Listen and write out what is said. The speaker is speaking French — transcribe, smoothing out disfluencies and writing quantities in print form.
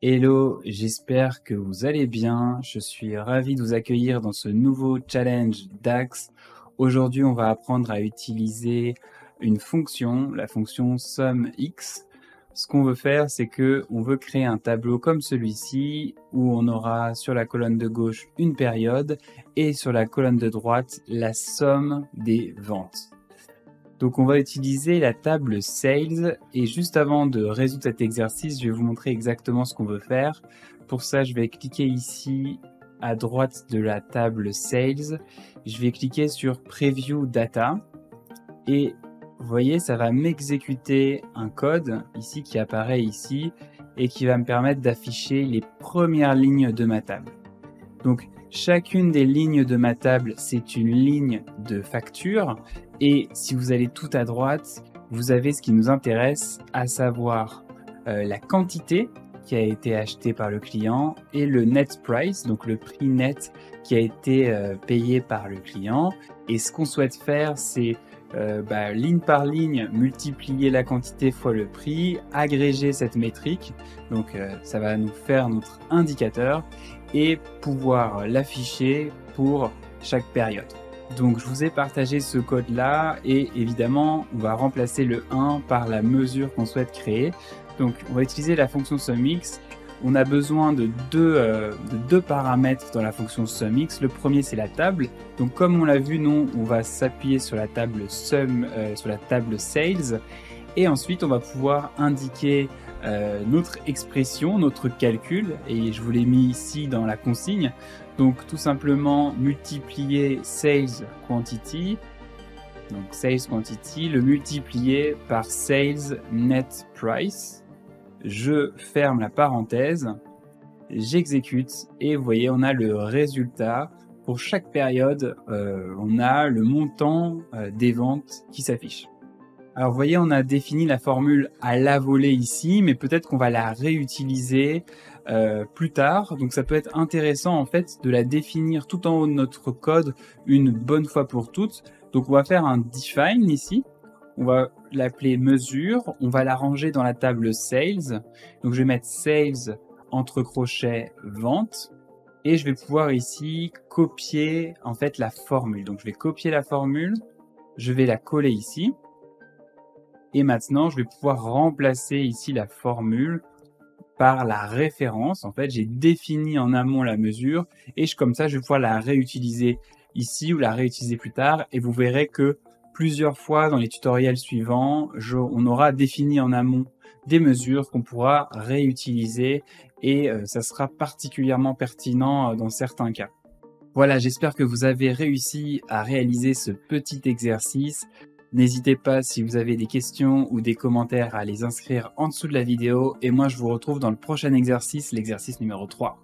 Hello, j'espère que vous allez bien. Je suis ravi de vous accueillir dans ce nouveau challenge DAX. Aujourd'hui, on va apprendre à utiliser une fonction, la fonction SUMX. Ce qu'on veut faire, c'est que on veut créer un tableau comme celui-ci où on aura sur la colonne de gauche une période et sur la colonne de droite la somme des ventes. Donc on va utiliser la table Sales et juste avant de résoudre cet exercice, je vais vous montrer exactement ce qu'on veut faire. Pour ça, je vais cliquer ici à droite de la table Sales. Je vais cliquer sur Preview Data et vous voyez, ça va m'exécuter un code ici qui apparaît ici et qui va me permettre d'afficher les premières lignes de ma table. Donc, chacune des lignes de ma table, c'est une ligne de facture. Et si vous allez tout à droite, vous avez ce qui nous intéresse, à savoir la quantité qui a été achetée par le client et le net price, donc le prix net qui a été payé par le client. Et ce qu'on souhaite faire, c'est ligne par ligne, multiplier la quantité fois le prix, agréger cette métrique. Donc ça va nous faire notre indicateur et pouvoir l'afficher pour chaque période. Donc je vous ai partagé ce code là et évidemment on va remplacer le 1 par la mesure qu'on souhaite créer. Donc on va utiliser la fonction SUMX. On a besoin de deux paramètres dans la fonction SUMX. Le premier c'est la table. Donc comme on l'a vu, nous on va s'appuyer sur la table sur la table Sales et ensuite on va pouvoir indiquer notre expression, notre calcul, et je vous l'ai mis ici dans la consigne. Donc tout simplement multiplier sales quantity, donc sales quantity, le multiplier par sales net price. Je ferme la parenthèse, j'exécute et vous voyez on a le résultat. Pour chaque période, on a le montant des ventes qui s'affiche. Alors vous voyez, on a défini la formule à la volée ici, mais peut-être qu'on va la réutiliser plus tard. Donc ça peut être intéressant en fait de la définir tout en haut de notre code une bonne fois pour toutes. Donc on va faire un define ici. On va l'appeler mesure. On va la ranger dans la table sales. Donc je vais mettre sales entre crochets vente. Et je vais pouvoir ici copier en fait la formule. Donc je vais copier la formule. Je vais la coller ici. Et maintenant, je vais pouvoir remplacer ici la formule par la référence. En fait, j'ai défini en amont la mesure et comme ça, je vais pouvoir la réutiliser ici ou la réutiliser plus tard. Et vous verrez que plusieurs fois dans les tutoriels suivants, on aura défini en amont des mesures qu'on pourra réutiliser et ça sera particulièrement pertinent dans certains cas. Voilà, j'espère que vous avez réussi à réaliser ce petit exercice. N'hésitez pas si vous avez des questions ou des commentaires à les inscrire en dessous de la vidéo et moi je vous retrouve dans le prochain exercice, l'exercice numéro 3.